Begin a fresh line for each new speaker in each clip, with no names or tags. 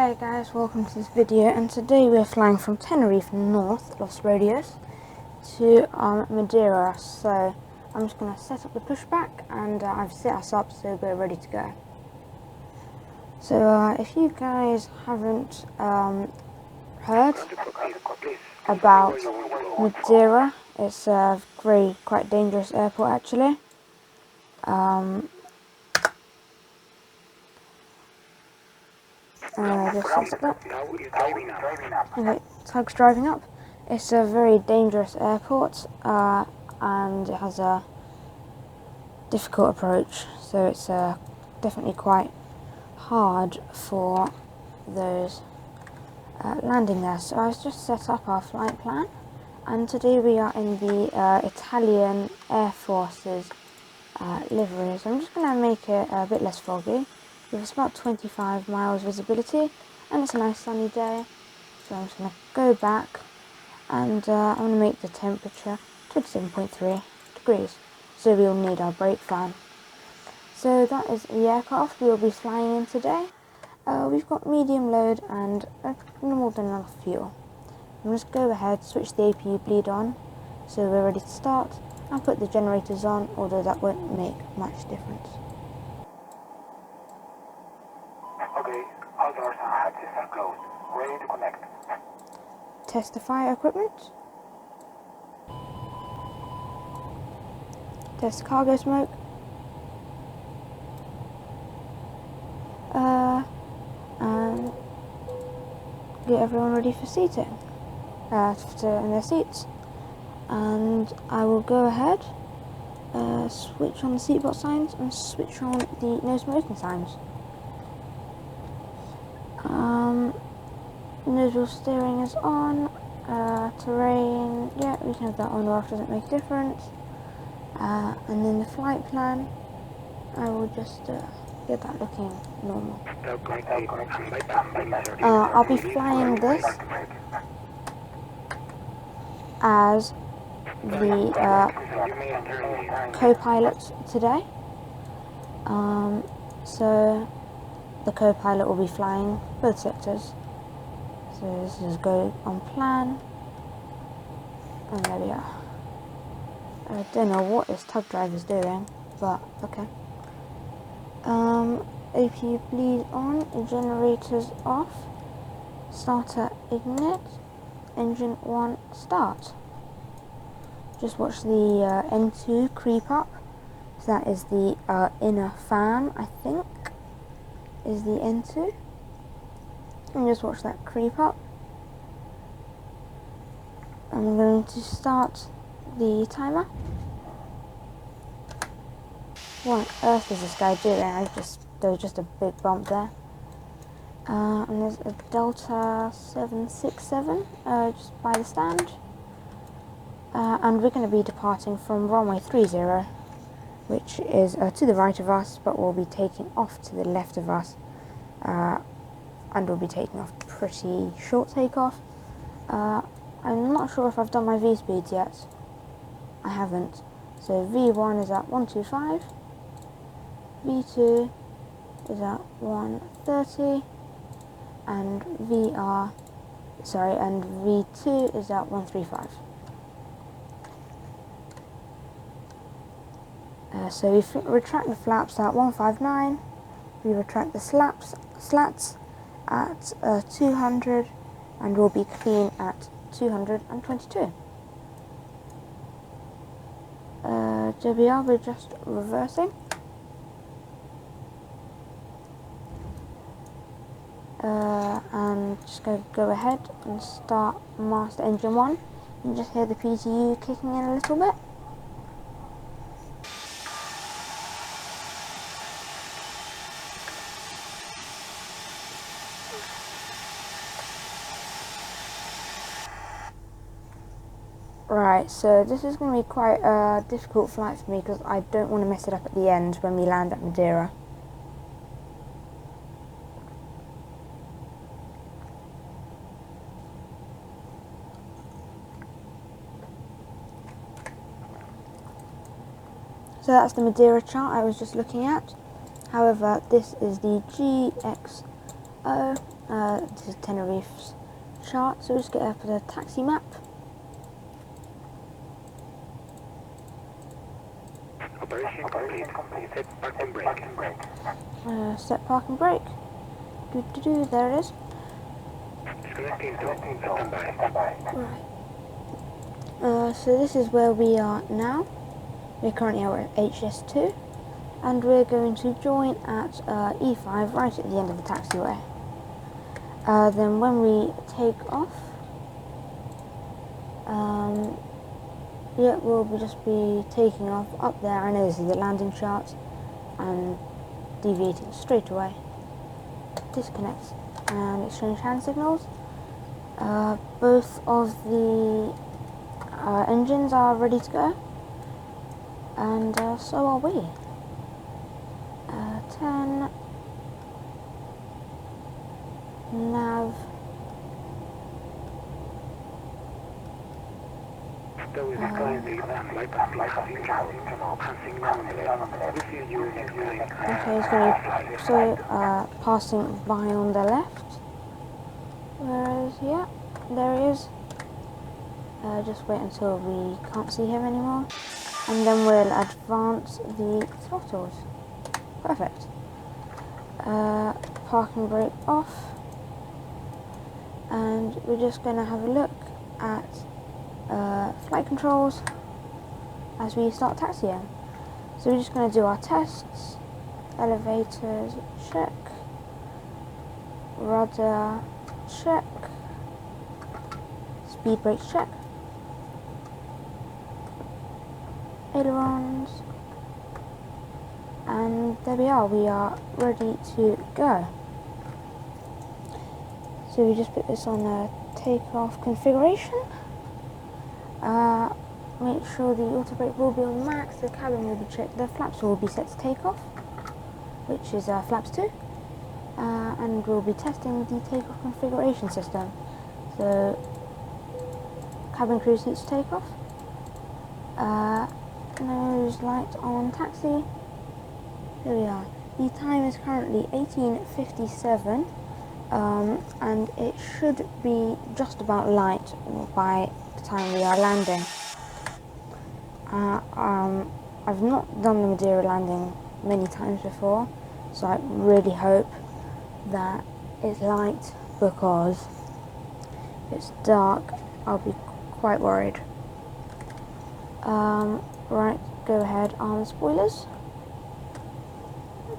Hi guys, welcome to this video, and today we're flying from Tenerife North Los rodeos to Madeira. So I'm just going to set up the pushback, and I've set us up so we're ready to go. So if you guys haven't heard about Madeira, it's a quite dangerous airport actually. Okay, tug's driving up. It's a very dangerous airport, and it has a difficult approach, so it's definitely quite hard for those landing there. So I've just set up our flight plan, and today we are in the Italian Air Force's livery. So I'm just going to make it a bit less foggy. It's about 25 miles visibility, and it's a nice sunny day. So I'm just going to go back, and I'm going to make the temperature 27.3 degrees. So we'll need our brake fan. So that is the aircraft we'll be flying in today. We've got medium load and more than enough fuel. I'm just go ahead, switch the APU bleed on, so we're ready to start, and put the generators on, although that won't make much difference.
Okay, all doors and hatches are closed. Ready to connect.
Test the fire equipment. Test cargo smoke. And get everyone ready for seating. In their seats. And I will go ahead, switch on the seatbelt signs and switch on the no smoking signs. Nose wheel steering is on. Terrain, yeah, we can have that on or off, doesn't make a difference. And then the flight plan, I will just get that looking normal. I'll be flying this as the co-pilot today. So the co-pilot will be flying both sectors. So this is go on plan, and there we are. I don't know what this tug driver is doing, but okay. APU bleed on, generators off, starter ignite, engine 1 start. Just watch the N2 creep up. So that is the inner fan, I think, is the N2. And just watch that creep up. I'm going to start the timer. What on earth is this guy doing? There was just a big bump there. And there's a Delta 767 just by the stand. And we're going to be departing from runway 30, which is to the right of us, but we'll be taking off to the left of us. And we'll be taking off pretty short takeoff. I'm not sure if I've done my V-speeds yet. I haven't. So V1 is at 125, V2 is at 130, and V2 is at 135. So we retract the flaps at 159, we retract the slats at 200, and we'll be clean at 222. JBR, we're just reversing. And just go ahead and start master engine 1. You just hear the PTU kicking in a little bit. Right, so this is going to be quite a difficult flight for me because I don't want to mess it up at the end when we land at Madeira. So that's the Madeira chart I was just looking at. However, this is the GXO This is Tenerife's chart, so just get up to the taxi map.
Operation complete. Set parking brake.
Set parking brake. There it is.
Disconnecting to standby.
Right. So this is where we are now. We're currently at HS2, and we're going to join at E5 right at the end of the taxiway. Then when we take off, we'll just be taking off up there. I know this is the landing chart, and deviating straight away. Disconnect and exchange hand signals. Both of the engines are ready to go, and so are we. 10 nav. Okay, it's going to so passing by on the left. Where is he? Yeah, there he is. Just wait until we can't see him anymore, and then we'll advance the throttles. Perfect. Parking brake off, and we're just going to have a look at flight controls as we start taxiing. So we're just going to do our tests. Elevators check, rudder check, speed brakes check, ailerons, and there we are ready to go. So we just put this on a takeoff configuration. Make sure the auto brake will be on max, the cabin will be checked, the flaps will be set to takeoff, which is flaps 2, and we'll be testing the takeoff configuration system. So cabin crew seats takeoff, nose light on taxi. Here we are. The time is currently 18:57, and it should be just about light by the time we are landing. I've not done the Madeira landing many times before, so I really hope that it's light, because if it's dark I'll be quite worried. Right, go ahead, arm spoilers.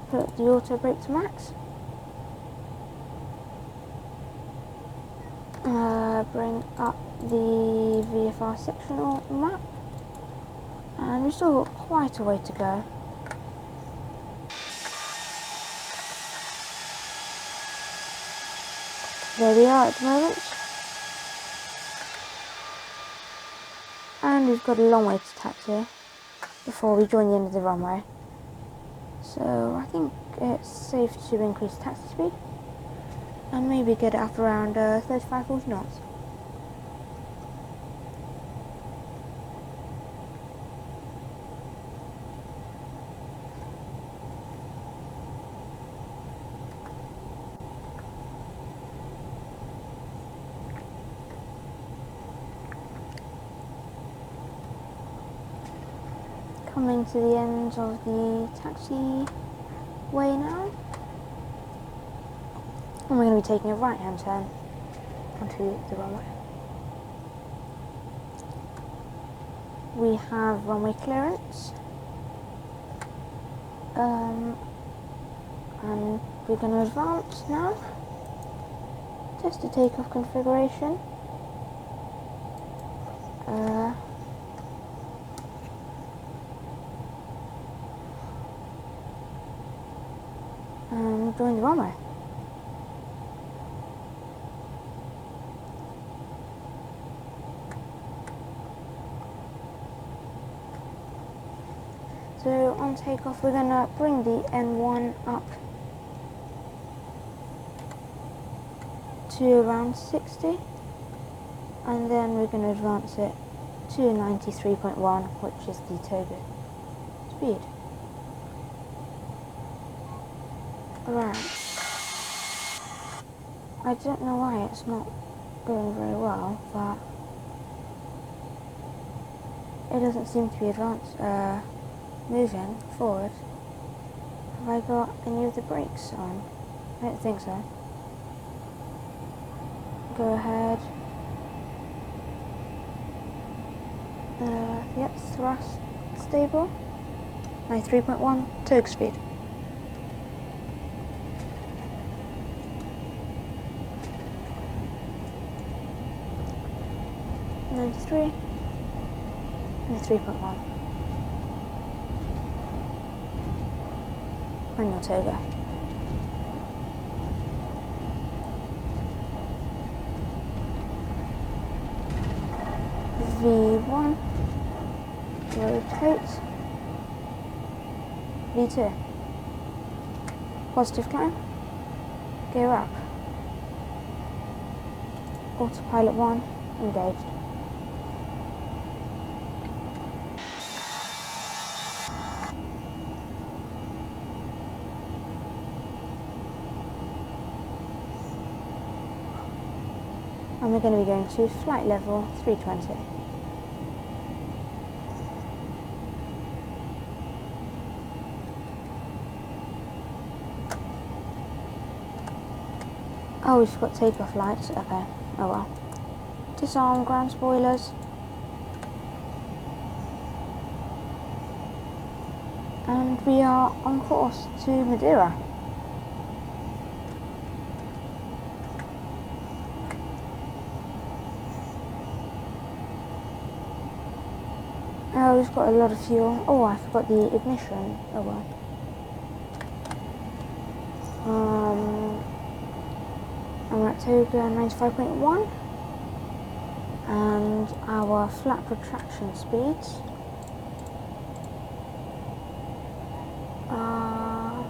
Put the auto brake to max. Bring up the VFR sectional map, and we've still got quite a way to go. There we are at the moment, and we've got a long way to taxi before we join the end of the runway. So I think it's safe to increase taxi speed and maybe get it up around 35-40 knots. Coming to the end of the taxiway now, and we're going to be taking a right-hand turn onto the runway. We have runway clearance, and we're going to advance now. Test the takeoff configuration. And join the runway. So on takeoff we're going to bring the N1 up to around 60, and then we're going to advance it to 93.1, which is the Togo speed. Right. I don't know why it's not going very well, but it doesn't seem to be moving forward. Have I got any of the brakes on? I don't think so. Go ahead. Yep, thrust stable. My 3.1 togue speed. And 3 and 3.1. Manual toga. V1, rotate, V2, positive climb, gear up, autopilot 1, engaged. And we're going to be going to flight level 320. Oh, we forgot takeoff lights. Okay, oh well. Disarm ground spoilers. And we are on course to Madeira. Oh, we've got a lot of fuel. Oh, I forgot the ignition. Oh well. I'm at Toga 95.1, and our flat retraction speeds are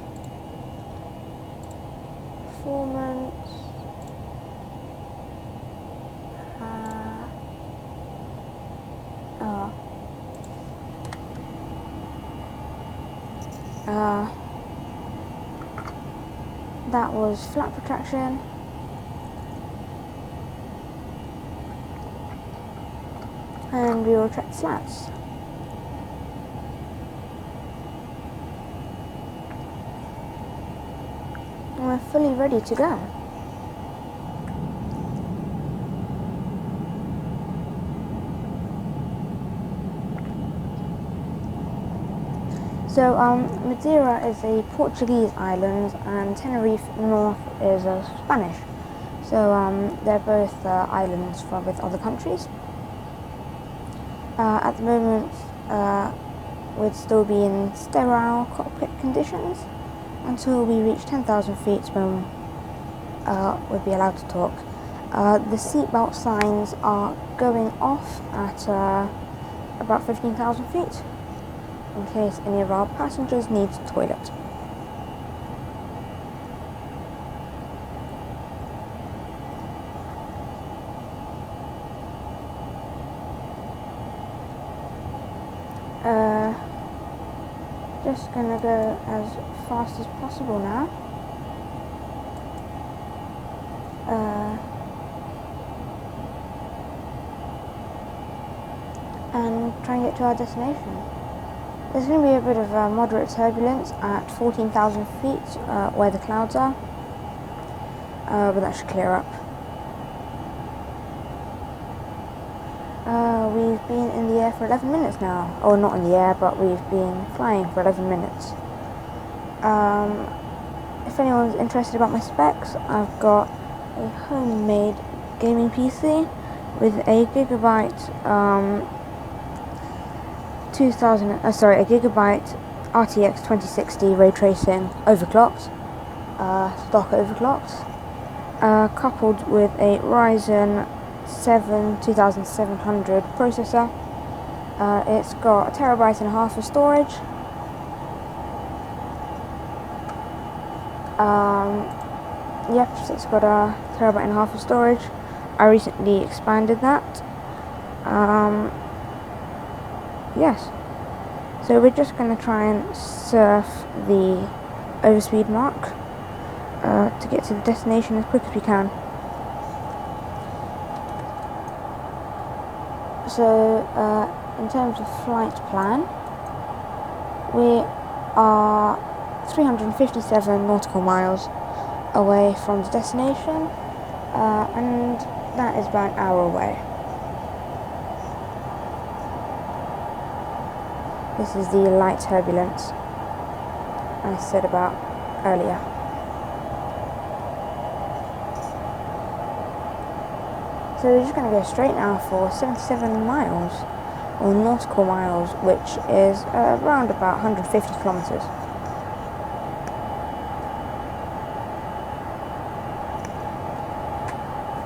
performance. That was flat protraction. And we will retract slats. And we're fully ready to go. So Madeira is a Portuguese island and Tenerife North is Spanish. So they're both islands with other countries. At the moment we'd still be in sterile cockpit conditions until we reach 10,000 feet when we'd be allowed to talk. The seatbelt signs are going off at about 15,000 feet. In case any of our passengers need a toilet. Just gonna go as fast as possible now. And try and get to our destination. There's going to be a bit of moderate turbulence at 14,000 feet where the clouds are, but that should clear up. We've been in the air for 11 minutes now. Or not in the air, but we've been flying for 11 minutes. If anyone's interested about my specs, I've got a homemade gaming PC with a Gigabyte a Gigabyte RTX 2060 ray tracing overclocked, stock overclocked, coupled with a Ryzen 2700 processor. It's got 1.5 terabytes of storage. Yep, so it's got 1.5 terabytes of storage. I recently expanded that. Yes, so we're just going to try and surf the overspeed mark. to get to the destination as quick as we can. So, in terms of flight plan, we are 357 nautical miles away from the destination, and that is about an hour away. This is the light turbulence I said about earlier. So we're just going to go straight now for 77 miles, or nautical miles, which is around about 150 kilometers.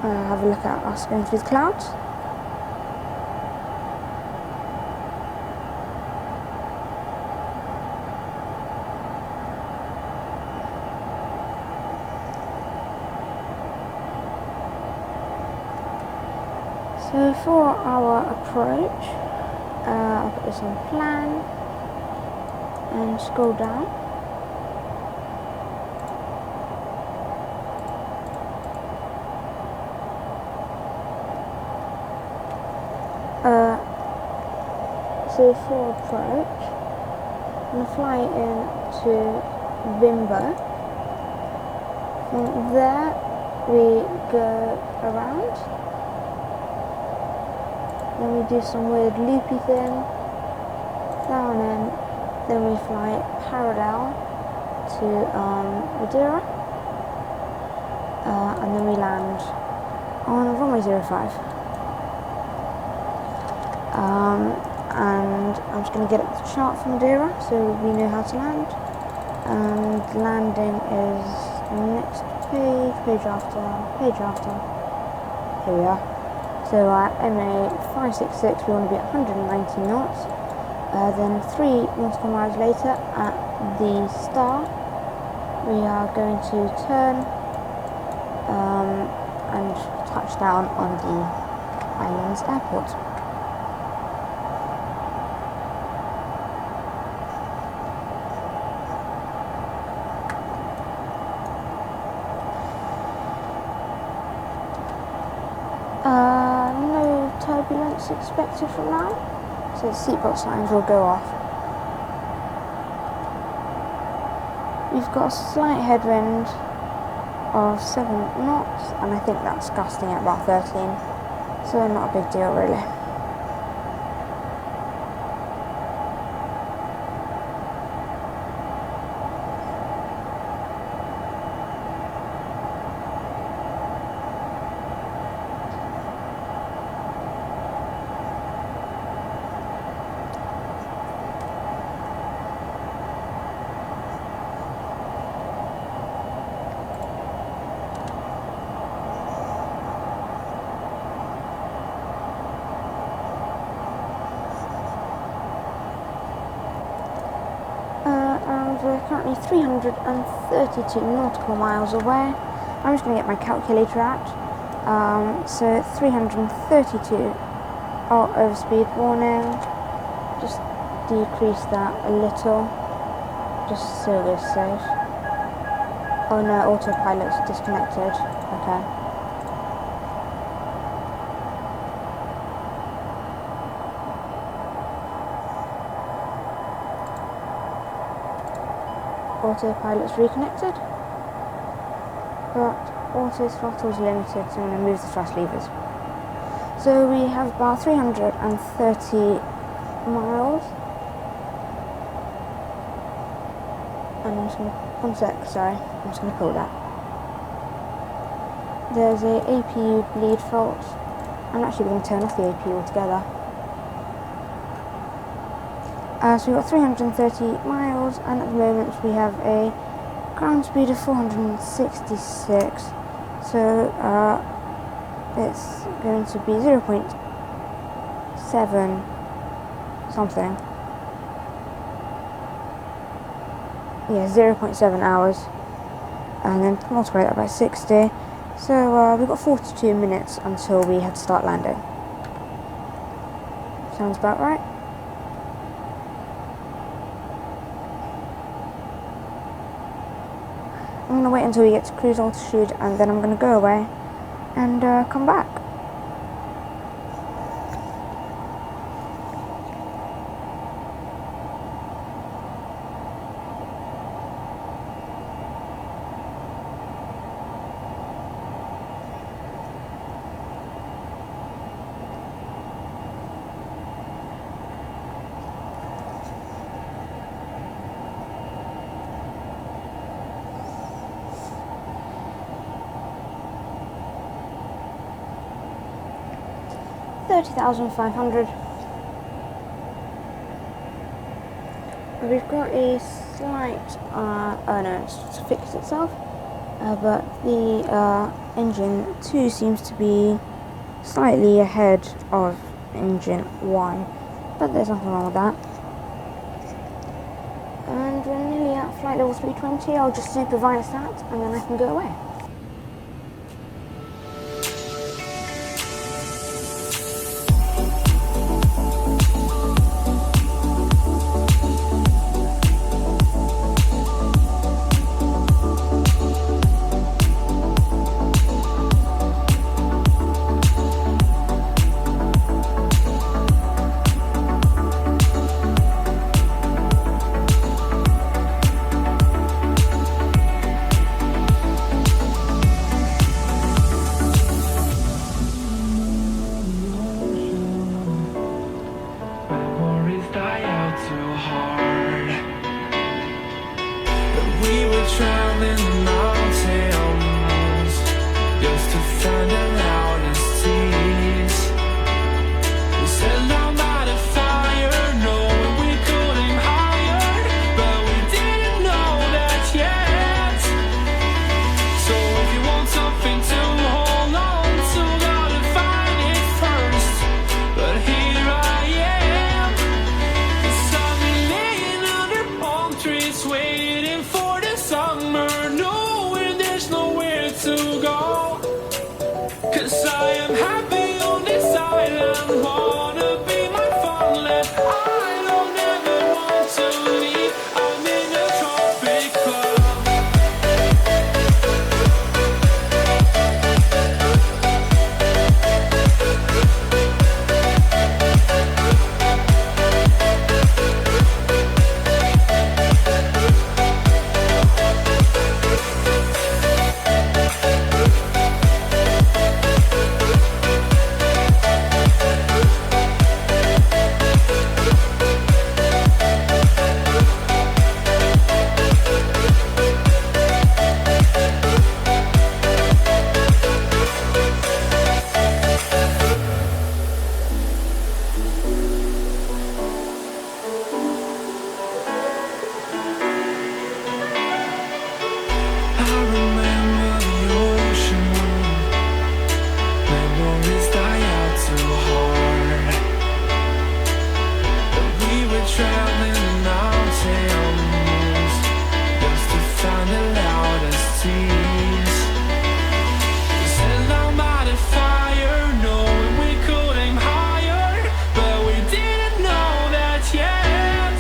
Have a look at us going through the clouds. So for our approach, I'll put this on plan and scroll down. So for approach, I'm going to fly into Bimbo. From there we go around. Then we do some weird loopy thing, down in, then we fly parallel to Madeira, and then we land on runway 05. And I'm just going to get up the chart for Madeira so we know how to land. And landing is next page, page after. Here we are. So at MA 566 we want to be at 190 knots. Then 3 nautical miles later at the Star we are going to turn and touch down on the island's airport. No turbulence expected from now, so the seatbelt signs will go off. We've got a slight headwind of 7 knots, and I think that's gusting at about 13, so not a big deal really. We're currently 332 nautical miles away. I'm just going to get my calculator out. So 332. Oh, overspeed warning. Just decrease that a little, just so we're safe. Oh no, autopilot's disconnected. Okay. Autopilot's reconnected, but auto throttle's limited, so I'm going to move the thrust levers. So we have about 330 miles, and I'm just going to, I'm just going to pull that. There's a APU bleed fault. I'm actually going to turn off the APU altogether. So we've got 330 miles, and at the moment we have a ground speed of 466. So it's going to be 0.7 something. Yeah, 0.7 hours. And then multiply that by 60. So we've got 42 minutes until we have to start landing. Sounds about right. I'm going to wait until we get to cruise altitude, and then I'm going to go away and come back. $30,500. We've got a slight, no, it's fixed itself, but the engine 2 seems to be slightly ahead of engine 1, but there's nothing wrong with that. And we're nearly at flight level 320. I'll just supervise that and then I can go away.
Traveling the mountains just to find the loudest tears. We set down by the fire, knowing we could aim higher, but we didn't know that yet. So if you want something to hold on to, gotta find it first. But here I am, 'cause I've been laying under palm trees waiting for the summer, knowing there's nowhere to go. 'Cause I am happy on this island, wanna be my farmland. I don't ever want to leave, I'm in a tropic club. I remember the ocean, memories die out too hard. But we were traveling the mountains just to find the loudest tears. We sat down by the fire, knowing we could aim higher, but we didn't know that yet.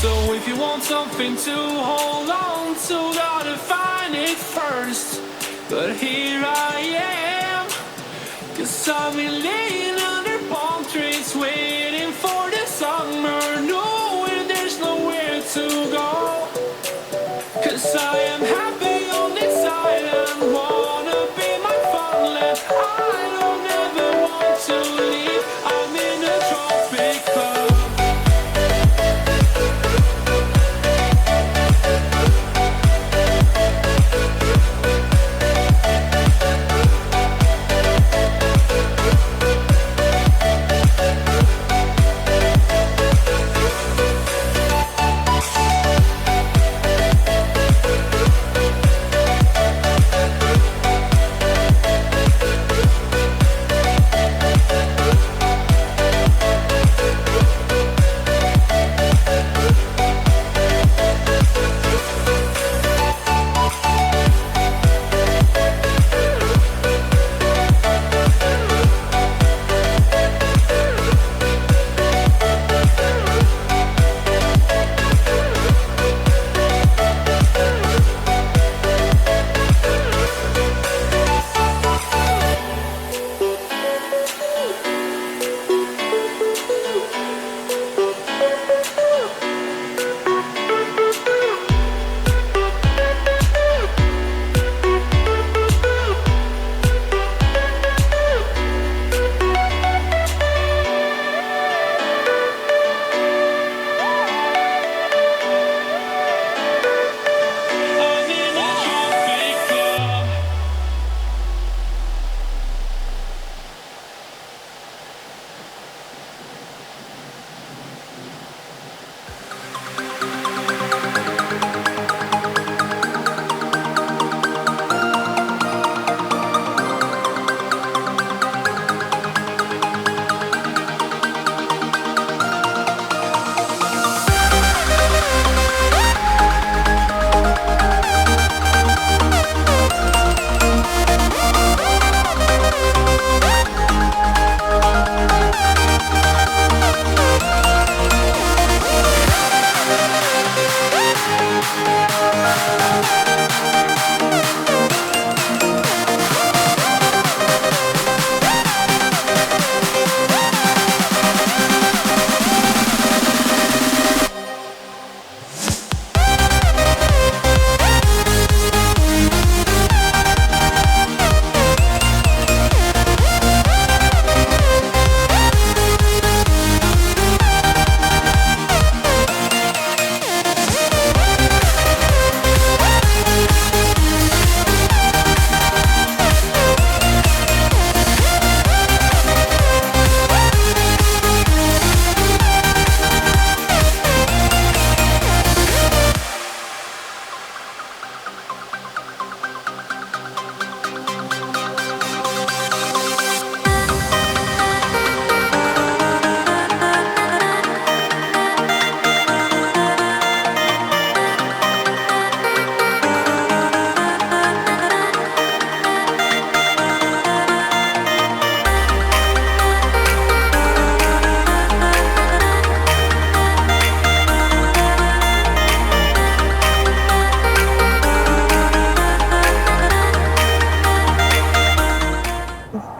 So if you want something to hold on to, gotta find it first. But here I am, 'cause I've been laying under palm trees waiting for the summer, knowing there's nowhere to go. 'Cause I am happy on this island, wanna be my farmland. I don't ever want to leave, I'm in a tropic club.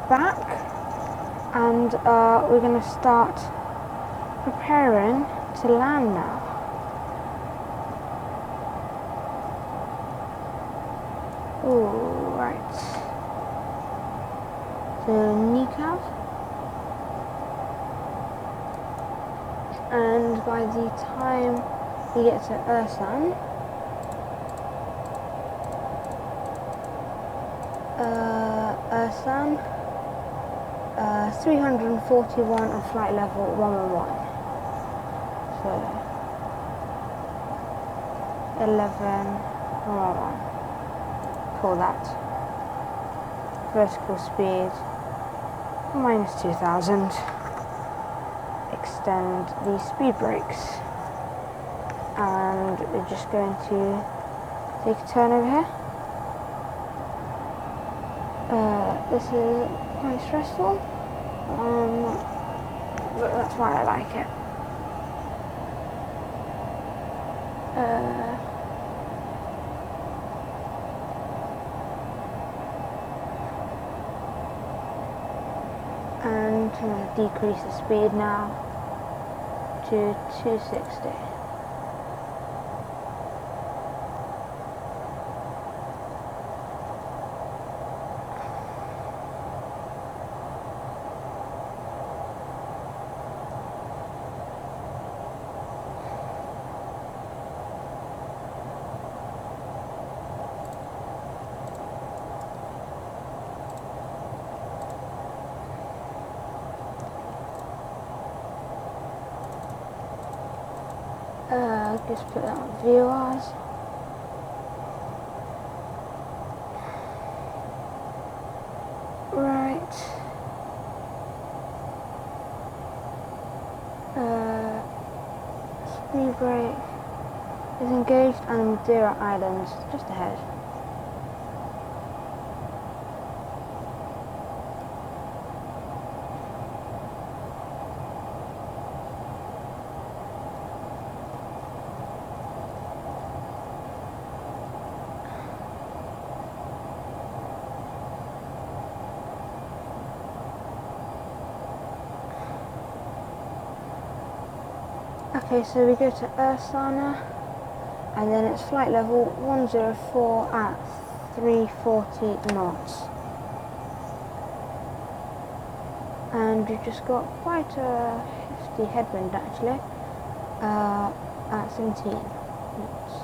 back, and we're going to start preparing to land now. Ooh, right. So kneecap, and by the time we get to Ursan, 341 on flight level 111. So 11,111. Call that. Vertical speed minus 2,000. Extend the speed brakes, and we're just going to take a turn over here. This is quite stressful, but that's why I like it. And I'm going to decrease the speed now to 260. Just put that on viewers. Right. Speed brake is engaged, and Madeira Islands just ahead. Okay, so we go to Ursana, and then it's flight level 104 at 340 knots. And we've just got quite a hefty headwind actually, at 17 knots.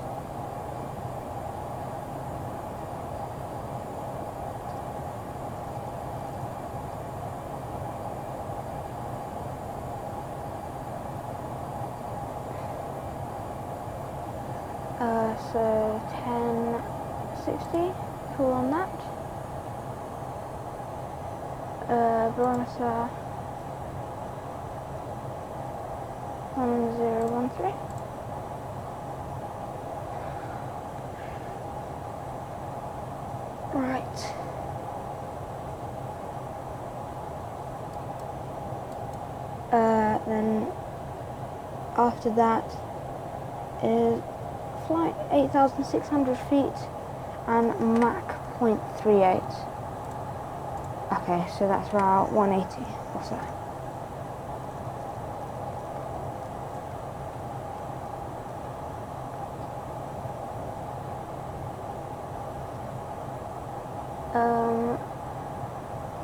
So 1060, pull on that. Barometer 1013. Right. Then after that is flight 8,600 feet and Mach 0.38. Okay, so that's about 180 or so.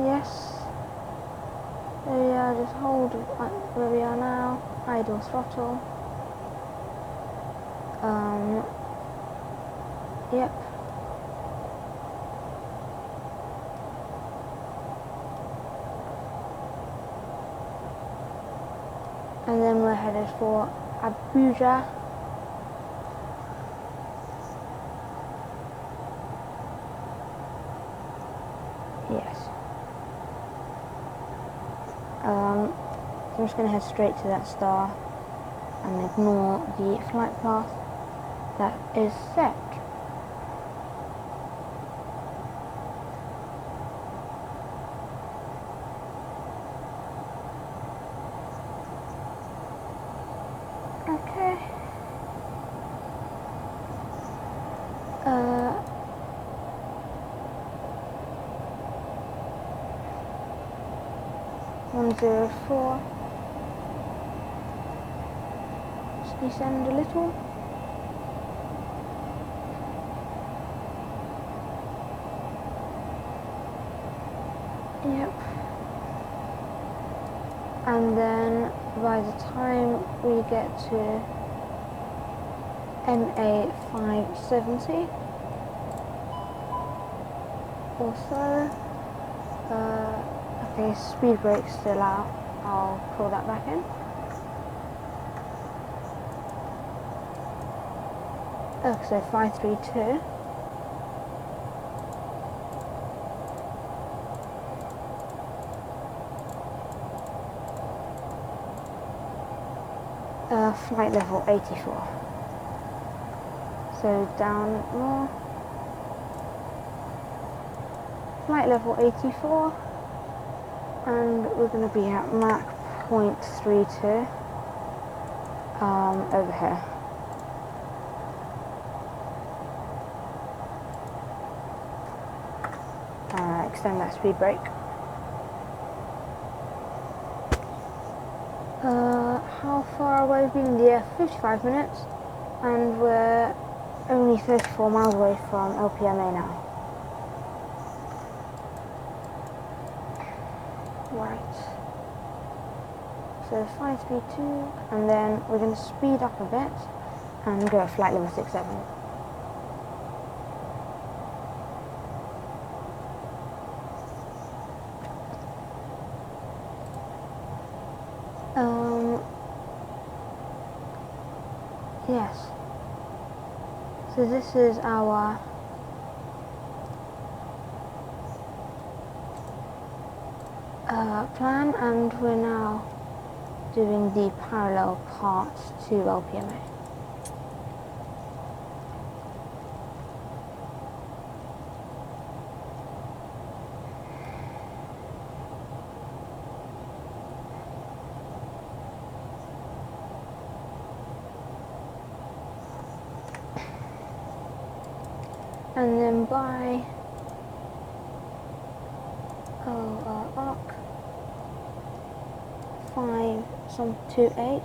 Yes. There we are, just hold where we are now, idle throttle. Yep. And then we're headed for Abuja. Yes. So I'm just going to head straight to that star and ignore the flight path that is set. Okay. 104. Just descend a little. Yep. And then by the time we get to MA 570 or so, okay, speed brake's still out, I'll pull that back in. Okay, so 532. Flight level 84. So down more. Flight level 84, and we're going to be at Mach 0.32 over here. Extend that speed brake. How far away have we been? Yeah, 55 minutes, and we're only 34 miles away from LPMA now. Right. So 532, and then we're going to speed up a bit and go at flight level 67. Yes. So this is our plan, and we're now doing the parallel parts to LPMA. And then by arc 528,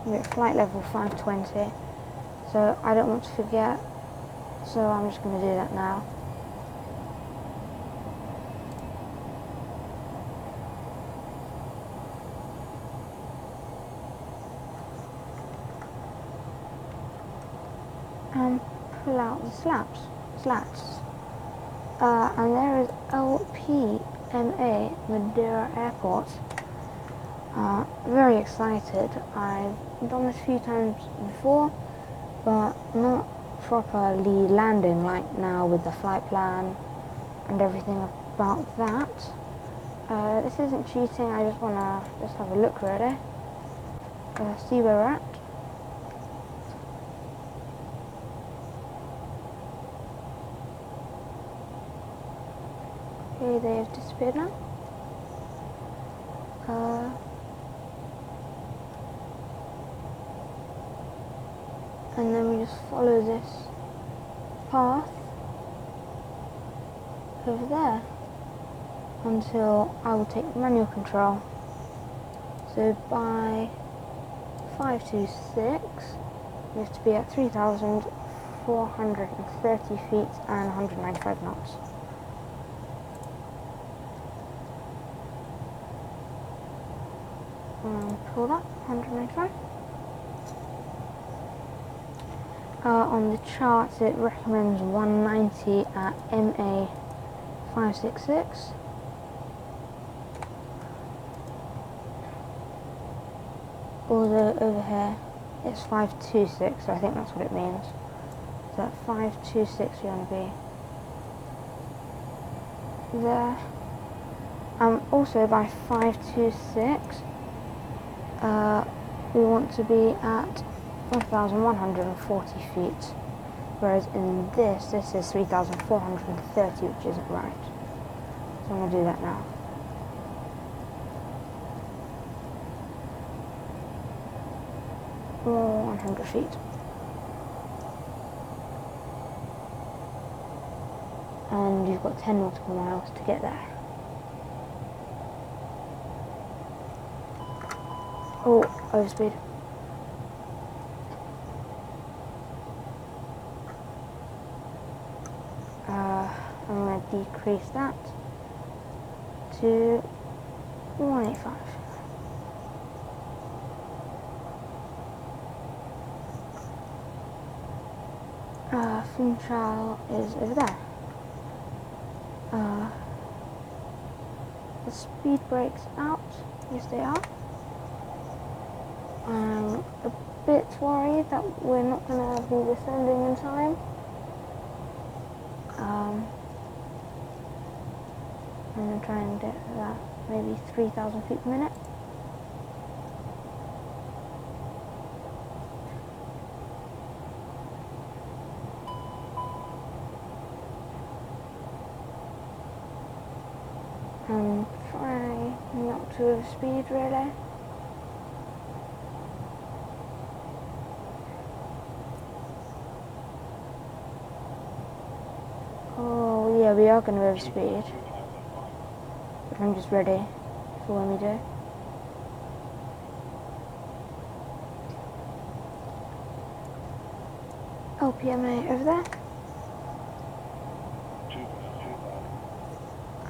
we're at flight level 520. So I don't want to forget, so I'm just going to do that now. And pull out the slats. And there is LPMA Madeira Airport. Very excited. I've done this a few times before, but not properly landing like now with the flight plan and everything about that. This isn't cheating, I just want to have a look really. See where we're at. Okay, they have disappeared now. And then we just follow this path over there until I will take manual control. So by 526 we have to be at 3,430 feet and 195 knots. Pull that, 195. On the charts it recommends 190 at MA 566. Although over here it's 526, so I think that's what it means. So at 526 you're going to be there. Also by 526 we want to be at 1,140 feet, whereas in this is 3,430, which isn't right. So I'm going to do that now. More 100 feet. And you've got 10 nautical miles to get there. Oh, overspeed. I'm going to decrease that to 185. Funchal is over there. The speed brakes out. Yes, they are. I'm a bit worried that we're not going to be descending in time. I'm going to try and get that maybe 3,000 feet per minute. I'm trying not to overspeed really. Oh yeah, we are going to overspeed. But I'm just ready for when we do. LPMA over there.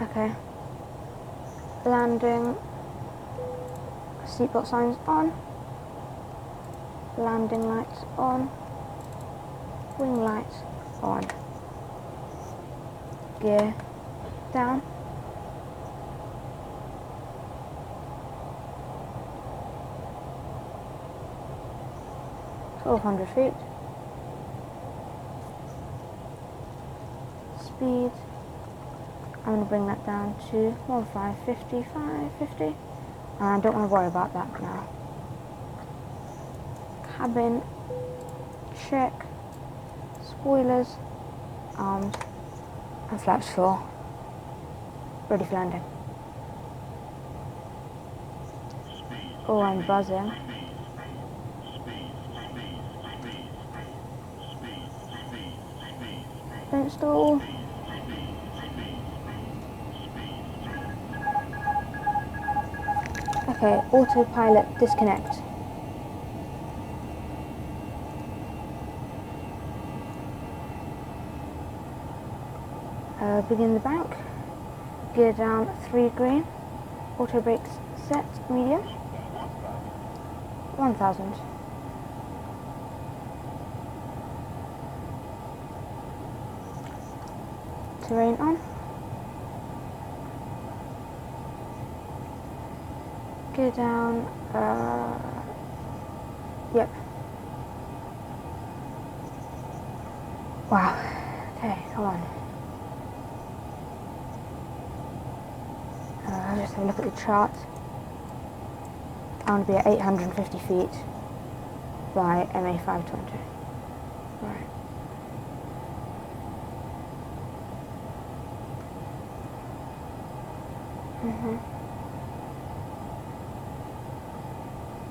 Okay. Landing. Seatbelt signs on. Landing lights on. Wing lights on. Gear down. Twelve 1,200 feet. Speed. I'm going to bring that down to 1550, 550. I don't want to worry about that now. Cabin check. Spoilers armed and flaps full. Ready for landing. Oh, I'm buzzing. Don't stall. Okay, autopilot disconnect. Begin the bank. Gear down 3 green. Auto brakes set medium. 1,000. Terrain on. Gear down. Yep. Wow. Okay, come on. Just have a look at the chart. I want to be at 850 feet by MA 520. Right. I'm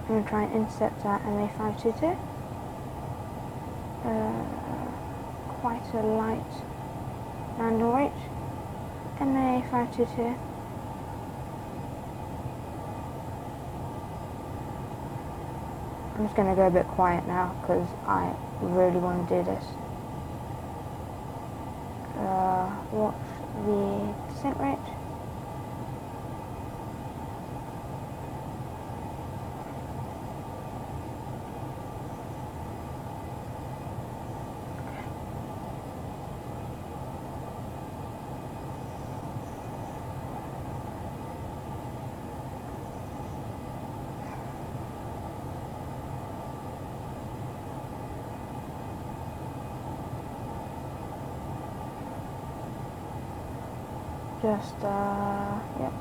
going to try and intercept that MA 522. Quite a light landing weight. MA 522. I'm just going to go a bit quiet now because I really want to do this. Watch the descent rate. Just, yep.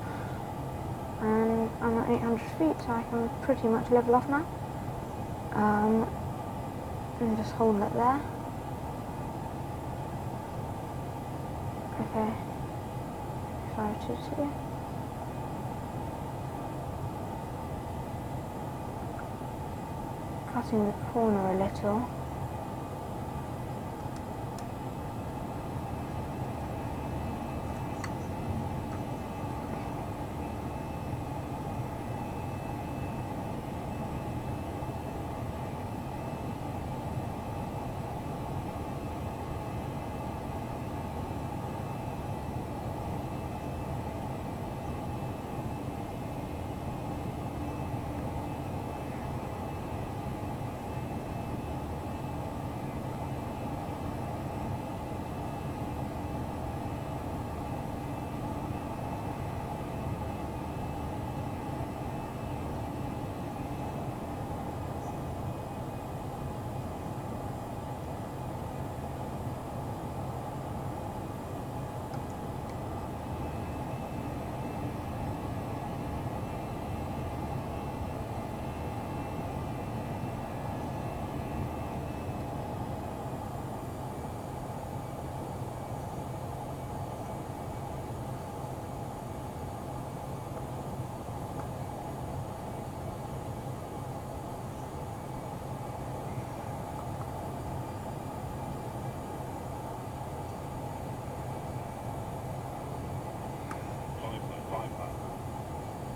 And I'm at 800 feet, so I can pretty much level off now. And just hold it there. Okay. 522. Cutting the corner a little.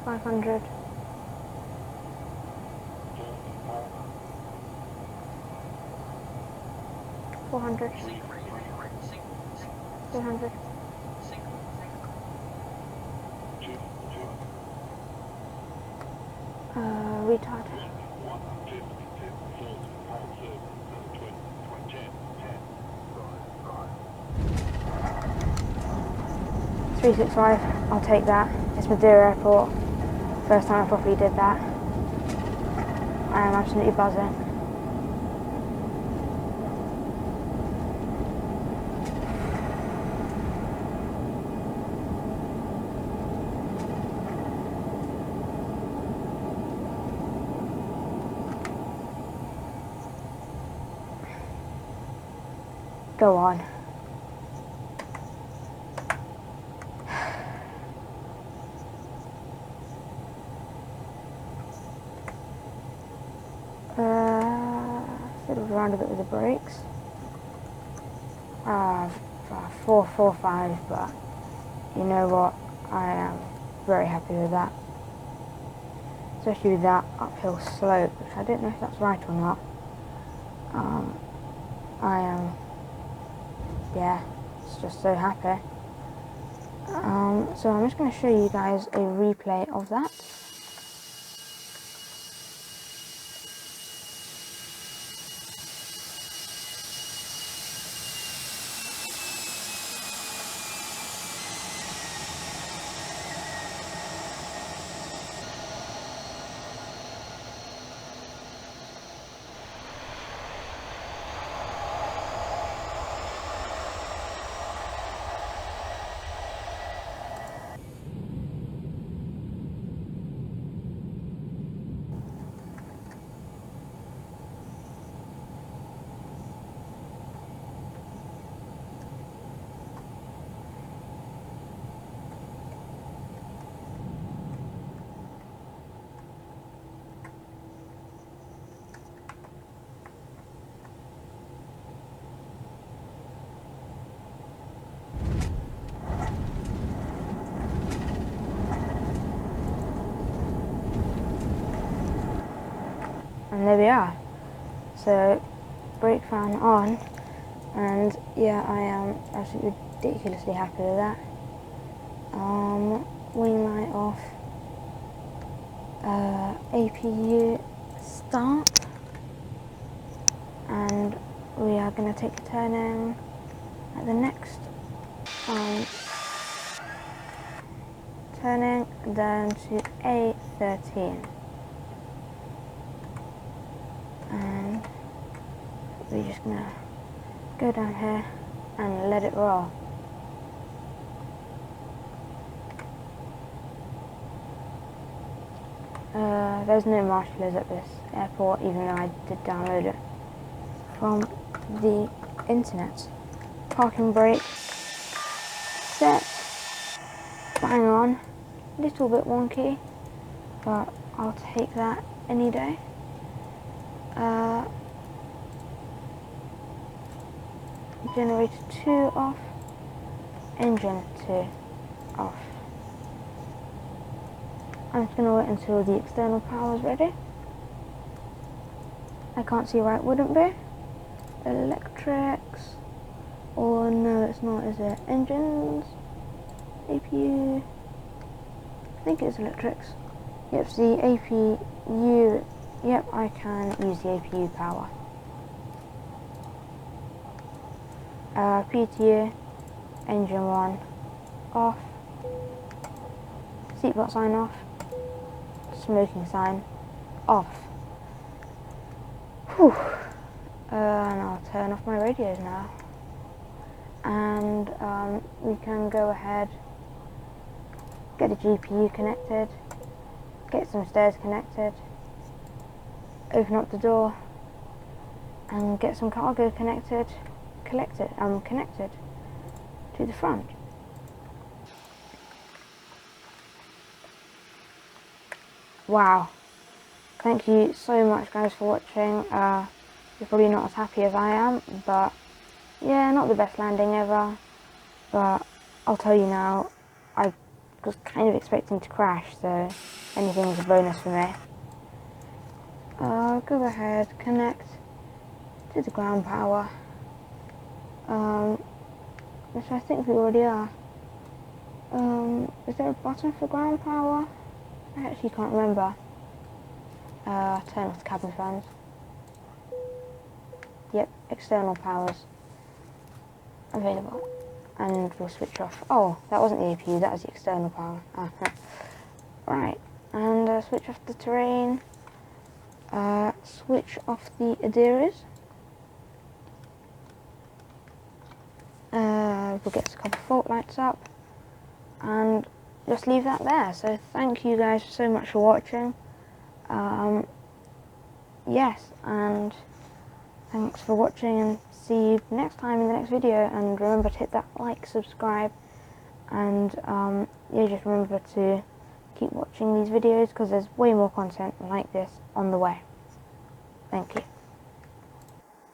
500. 400. 300. Retard. 365, I'll take that. It's Madeira Airport. First time I properly did that. I am absolutely buzzing. Go on. Fiddled around a bit with the brakes. 445, but you know what? I am very happy with that. Especially with that uphill slope, which I don't know if that's right or not. I am, yeah, it's just so happy. So I'm just going to show you guys a replay of that. And there we are. So, brake fan on, and yeah, I am absolutely ridiculously happy with that. Wing light off. APU start, and we are going to take a turn in at the next turning down to A13. And we're just gonna go down here and let it roll. There's no marshallers at this airport, even though I did download it from the internet. Parking brake set, bang on, little bit wonky, but I'll take that any day. Generator 2 off, engine 2 off. I'm just going to wait until the external power is ready. I can't see why it wouldn't be. Electrics, or no it's not, is it? Engines, APU, I think it's electrics. Yep, it's the APU, yep, I can use the APU power. PTU, engine 1 off, seatbelt sign off, smoking sign off. Whew. And I'll turn off my radios now, and we can go ahead, get the GPU connected, get some stairs connected, open up the door, and get some cargo connected to the front. Wow, thank you so much guys for watching. You're probably not as happy as I am, but yeah, not the best landing ever, but I'll tell you now, I was kind of expecting to crash, so anything was a bonus for me. Go ahead, connect to the ground power, which I think we already are. Is there a button for ground power? I actually can't remember. Turn off the cabin fans. Yep, external powers available. And we'll switch off. Oh, that wasn't the APU, that was the external power. Right, and switch off the terrain. Switch off the ADIRs. We'll get a couple of fault lights up. And just leave that there. So thank you guys so much for watching. Yes, and thanks for watching, and see you next time in the next video. And remember to hit that like, subscribe, and yeah, just remember to keep watching these videos because there's way more content like this on the way. Thank you.